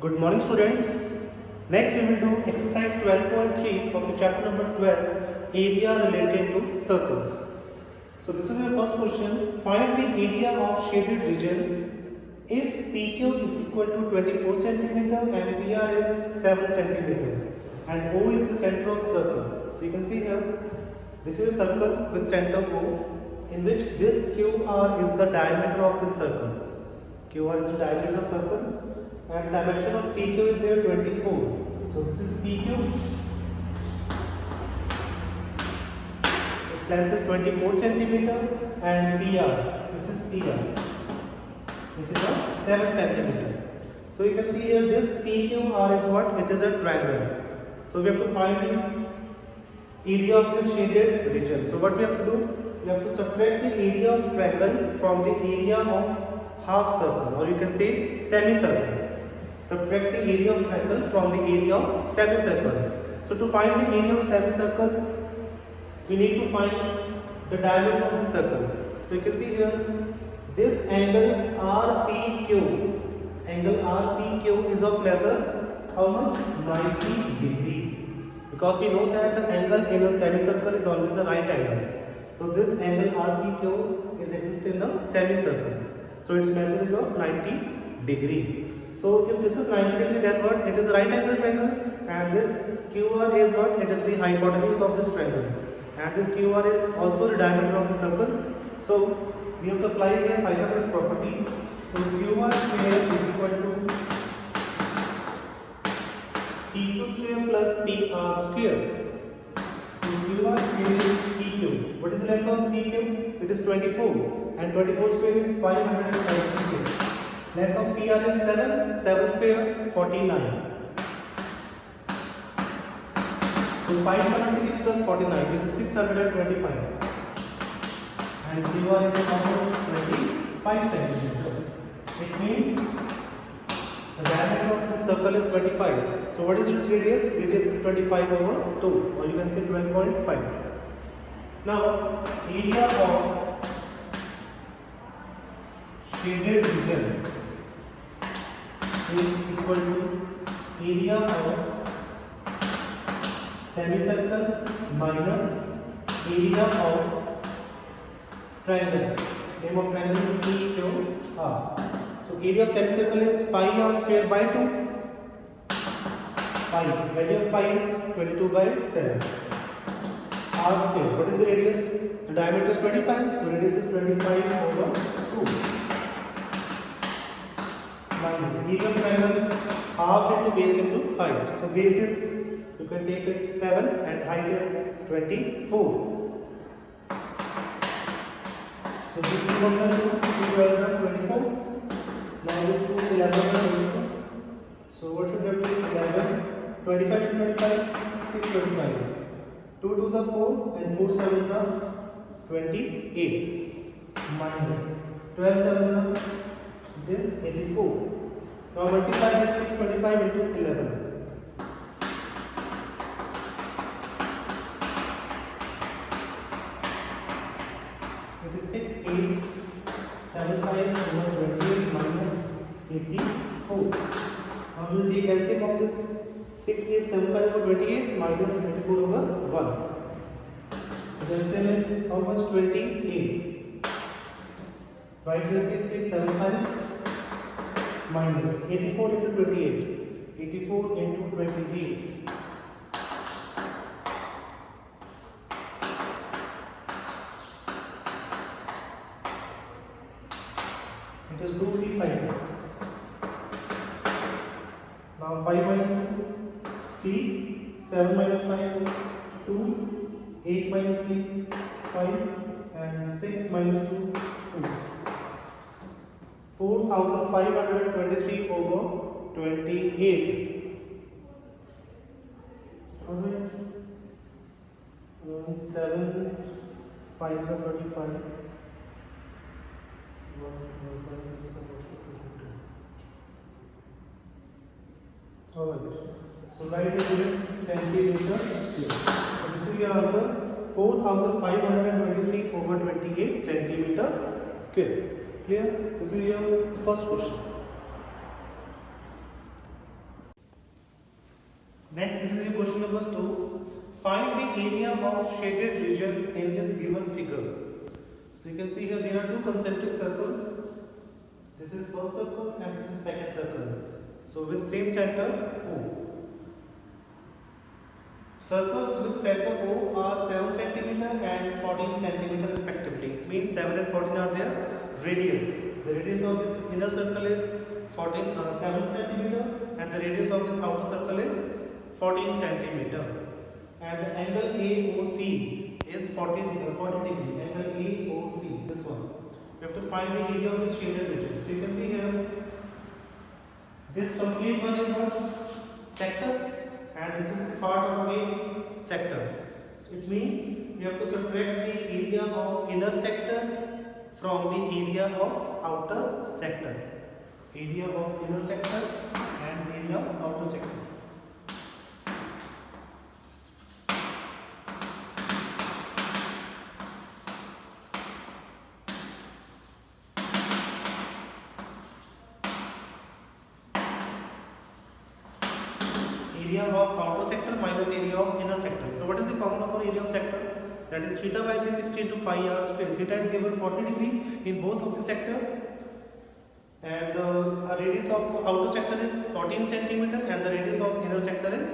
Good morning, students. Next, we will do exercise 12.3 of your chapter number 12, area related to circles. So, this is your first question. Find the area of shaded region if PQ is equal to 24 centimeter and PR is 7 centimeter and O is the center of circle. So, you can see here, this is a circle with center O in which this QR is the diameter of this circle. QR is the diameter of circle and dimension of PQ is here 24. So this is PQ. Its length is 24 centimeter and PR. This is PR. It is a 7 centimeter. So you can see here this PQR is what? It is a triangle. So we have to find the area of this shaded region. So what we have to do? We have to subtract the area of triangle from the area of half circle, or you can say semicircle. Subtract the area of triangle from the area of semicircle. So to find the area of semicircle, we need to find the diameter of the circle. So you can see here, this angle RPQ, angle RPQ is of measure how much? 90 degree. Because we know that the angle in a semicircle is always a right angle. So this angle RPQ is exists in the semicircle. So its measure is of 90 degree. So if this is 90 degree, then what? It is a right angle triangle, and this QR is what? It is the hypotenuse of this triangle, and this QR is also the diameter of the circle. So we have to apply here Pythagoras property. So QR square is equal to PQ square plus PR square. So QR square is PQ. What is the length of PQ? It is 24, and 24 square is 576. Length of PR is 7, 7 square 49. So 576 plus 49 which is 625. And QR is about 25 centimeters. It means the diameter of the circle is 25. So what is its radius? Radius is 25 over 2, or you can say 12.5. Now area of shaded region is equal to area of semicircle minus area of triangle. Name of triangle is PQR. So area of semicircle is pi r square by 2. Pi, value of pi is 22 by 7. R square, what is the radius? The diameter is 25, so radius is 25 over 2. Minus area of triangle, half into base into height. So base is, you can take it 7 and height is 24. So this is 1 and 2, 12 and 24. Now this 2, 11 and 24. So what should have been 11? 25 to 25, 625. 2 2s are 4 and 4 7s are 28. Minus 12 7s are this 84. Now multiply this 625 into 11. It is 6 8 7 5 over 28 minus 84. Now we will take LCM of this 6 8 7 5 over 28 minus 84 over 1. So the LCM is how much? 28. Write here 6 8 7 5 minus 84 into 28. 84 into 28. It is 235. Now 5 minus 2, 3, 7 minus 5, 2, 8 minus 3, 5, and 6 minus 2, 2. 4523 over 28. Alright. 7 5s are 35. Alright. So write it in centimeter square. So this is your answer. 4523 over 28 centimeter square. Clear? This is your first question. number 2. Find the area of shaded region in this given figure. So you can see here there are two concentric circles. This is first circle and this is second circle. So with same center O. Circles with center O are 7 cm and 14 cm respectively. It means 7 and 14 are their radius. The radius of this inner circle is 7 cm and the radius of this outer circle is 14 cm. And the angle AOC is 40 degree. Angle AOC, this one. We have to find the area of this shaded region. So you can see here, this complete one is what? Sector. And this is part of a sector. So it means you have to subtract the area of inner sector from the area of outer sector. Area of inner sector and area of outer sector. Area of outer sector minus area of inner sector. So what is the formula for area of sector? That is theta by 360 into pi r square. Theta is given 40 degree in both of the sector, and the radius of outer sector is 14 cm and the radius of inner sector is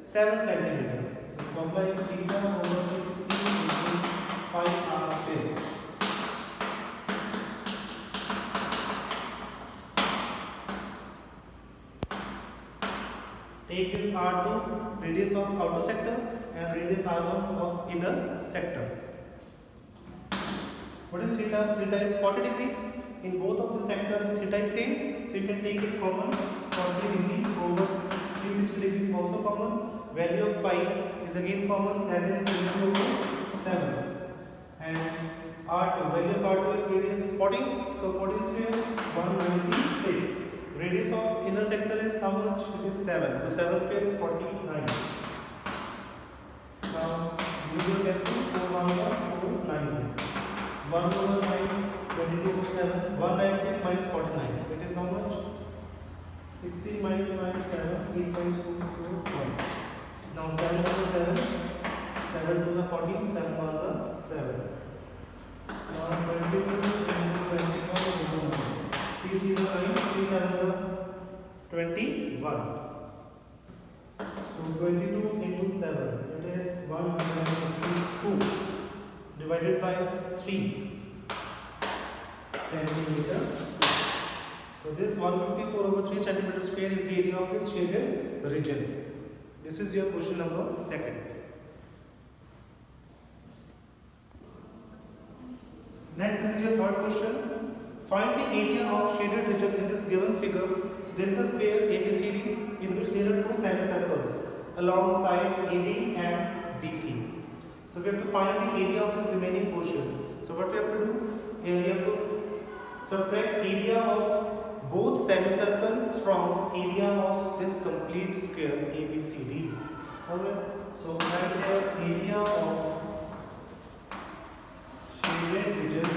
7 cm. So formula is theta over 360 into pi r square. Take this R2, radius of outer sector, and radius R1 of inner sector. What is theta? Theta is 40 degree. In both of the sector, theta is same. So you can take it common. 40 degree over 360 degree is also common. Value of pi is again common. That is 20 over 7. And R2, value of R2 is radius 40. So 40 square 196. Radius of inner sector is how much? It is 7. So 7 square is 49. Now use your pencil. 4 ones are 4 9. 1 over 9, 22 over 7. 196 minus 49. It is how much? 16 minus 7. 8 times 2 4 1. Now 7 over 7. 7 2 are 14. 7 ones are 7. Now 22 into 21. 3 3 are 9, 3 7s are 21. So 22 into 7, it is 152 divided by 3 centimeter. So this 154 over 3 centimeter square is the area of this shaded region. This is your question number 2. Next, this is your third question. Find the area of shaded region in this given figure. So there is a square ABCD in which there are two semicircles alongside AD and BC. So we have to find the area of this remaining portion. So what we have to do? Here we have to subtract area of both semicircle from area of this complete square ABCD. Alright. So write here area of shaded region is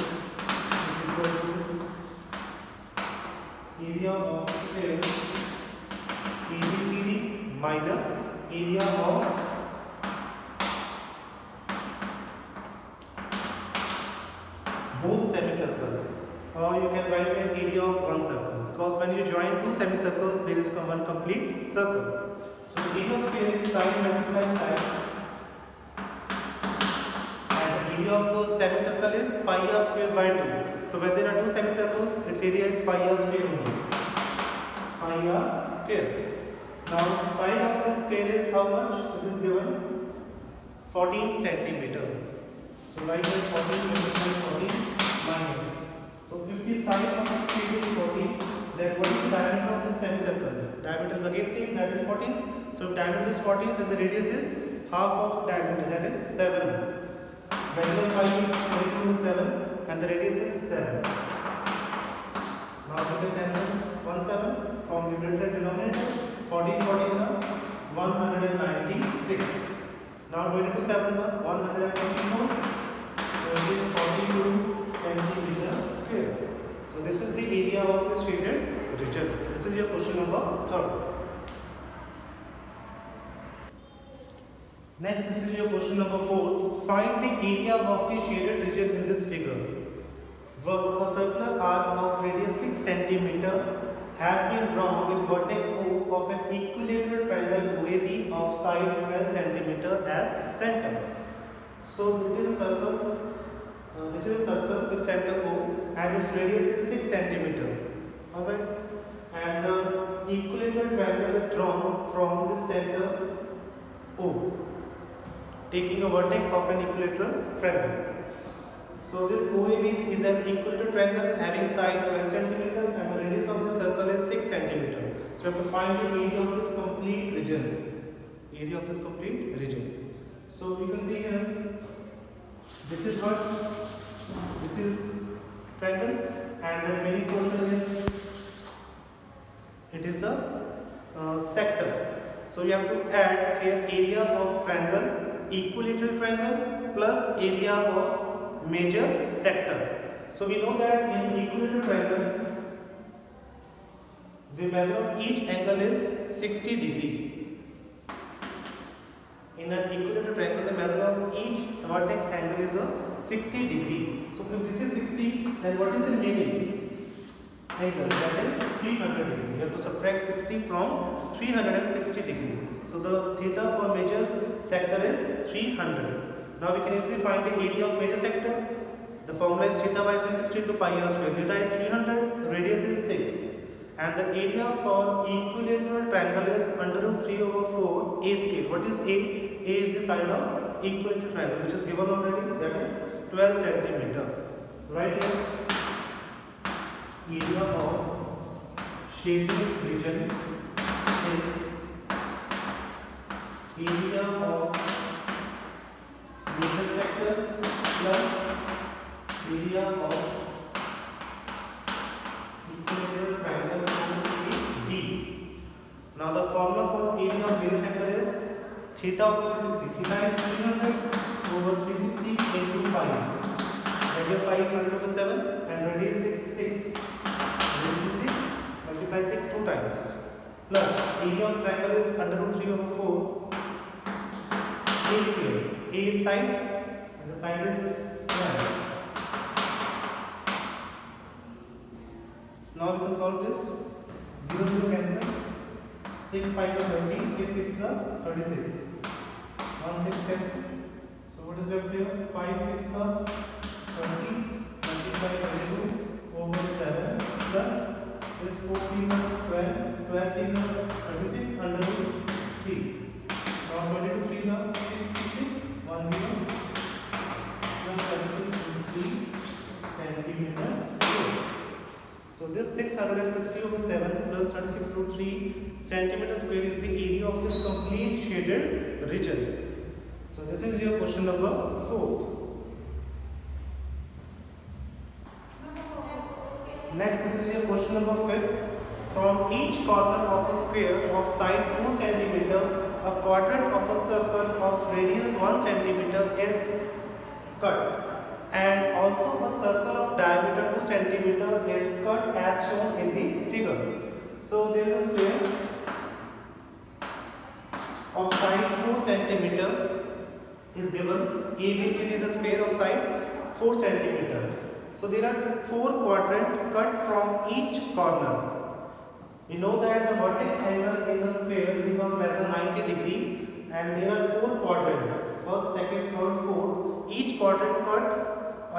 equal to area of square ABCD minus area of both semicircle, or you can write an area of one circle, because when you join two semicircles there is one complete circle. So the area of square is side multiplied side, and the area of semicircle is pi r square by 2. So when there are two semicircles, its area is pi r square only. Pi r square. Now side of this square is how much? It is given 14 centimeter. So write here 14 multiplied 14 minus. So if the side of the square is 14, then what is the diameter of the semicircle? Diameter is again same, that is 14. So if diameter is 14, then the radius is half of diameter, that is 7. Value of pi is 22/7. And the radius is 7. Now we can cancel 1 7 from numerator and denominator. 14 14 is 196. Now 22 7 is 154. So it is 42 centimeter square. So this is the area of this shaded region. This is your question number 3. Next, this is your question number 4. Find the area of the shaded region in this figure. A circular arc of radius 6 cm has been drawn with vertex O of an equilateral triangle OAB of side 12 cm as center. So it is a circle. This is a circle with center O and its radius is 6 cm. Alright, and the equilateral triangle is drawn from the center O, taking a vertex of an equilateral triangle. So this OAB is an equilateral triangle having side 12 cm and the radius of the circle is 6 cm. So you have to find the area of this complete region. Area of this complete region. So you can see here, this is what? This is triangle and the remaining portion is, it is a sector. So you have to add here area of triangle, equilateral triangle plus area of major sector. So we know that in equilateral triangle, the measure of each angle is 60 degree. In an equilateral triangle, the measure of each vertex angle is a 60 degree. So if this is 60, then what is the remaining angle? That is 300 degree. You have to subtract 60 from 360 degree. So the theta for major sector is 300. Now we can easily find the area of major sector. The formula is theta by 360 into pi r square. Theta is 300, radius is 6. And the area for equilateral triangle is under root 3 over 4 a square. What is a? A is the side of equilateral triangle, which is given already, that is 12 cm. Right here, area of shaded region is area of major sector plus area of equilateral triangle B. Now the formula for area of major sector is theta of 360. Theta is 300 over 360 into pi. Radius pi is 100/7 and radius is 6. Radius is 6. Multiply 6 2 times. Plus area of triangle is under root 3 over 4 a square. A is side and the side is 12. Now we will solve this. 0 0 cancel. 6 5 are 20. 6 6 are 36. 1 6 cancel. So what is left here? 5 6 are 20. Multiply 22 over 7 plus this 4 3 are 12. 12 3 are 36 under root 3. Now 22 3 are 66. 1 0 plus 36 3 centimeter square. So this 660 over 7 plus 36 root 3 centimeter square is the area of this complete shaded region. So this is your question number 4. Next, this is your question number 5. From each corner of a square of side 4 cm, a quadrant of a circle of radius 1 cm is cut. And also a circle of diameter 2 cm is cut as shown in the figure. So there is a square of side 4 cm is given. ABCD is a square of side 4 cm. So there are 4 quadrants cut from each corner. You know that the vertex angle in the square is of measure 90 degree and there are 4 quadrants. First, second, third, fourth. Each quadrant cut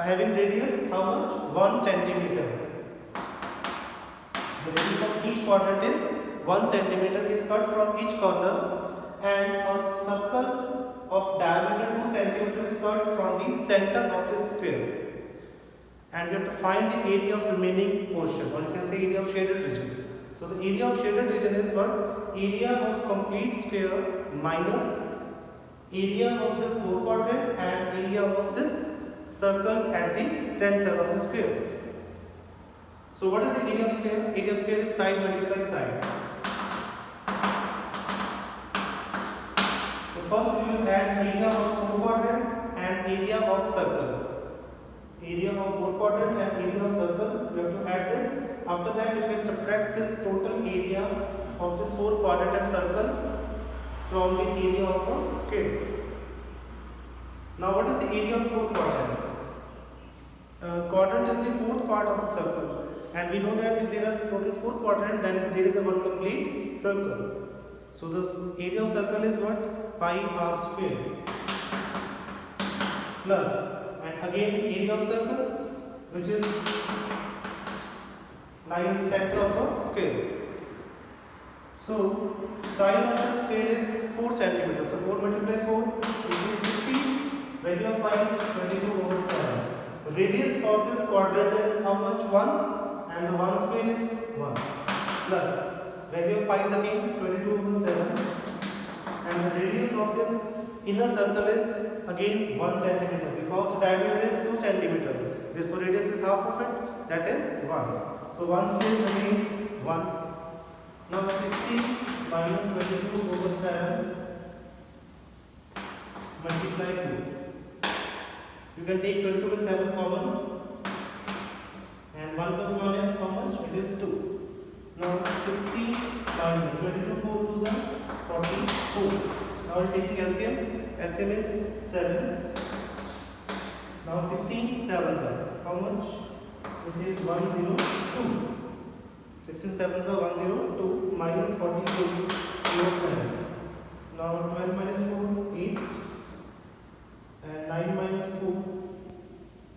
having radius how much? 1 centimeter. The radius of each quadrant is 1 centimeter is cut from each corner and a circle of diameter 2 centimeters is cut from the center of this square. And we have to find the area of remaining portion, or you can say area of shaded region. So the area of shaded region is what? Area of complete square minus area of this 4 quadrant and area of this circle at the center of the square. So what is the area of square? Area of square is side multiply side. So first we will add area of 4 quadrant and area of circle. Area of 4 quadrant and area of circle, we have to add this. After that, you can subtract this total area of this 4 quadrant and circle from the area of a square. Now what is the area of fourth quadrant? Quadrant is the fourth part of the circle, and we know that if there are total four quadrants, then there is a one complete circle. So the area of circle is what? Pi r square plus, and again area of circle, which is lying in the center of a square. So side of the square is 4 centimeters. So 4 multiplied 4 is 60. Value of pi is 22/7. Radius for this quadrant is how much? 1, and the 1 square is 1 plus value of pi is again 22/7, and the radius of this inner circle is again 1 centimeter, because diameter is 2 centimeter. Therefore radius is half of it, that is 1. So 1 square is again 1. Now 60 minus 22/7 multiply 2. You can take 22/7 common, and 1 plus 1 is how much? It is 2. Now 60 minus 22, 4 2s are 44. Now taking LCM, LCM is 7. Now 16 7s are how much? It is 102. 16 7s are 102 minus 44/7. Now 12 minus 4 8, and 9 minus 4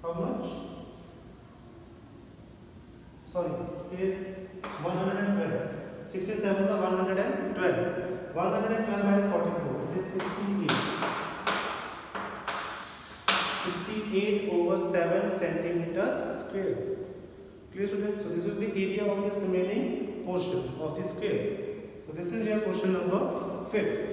how much? Sorry, 112. 16 7s are 112. 112 minus 44, it is 68. 68/7 centimeter square. Clear, students? So this is the area of this remaining portion of the square. So this is your question number 5th.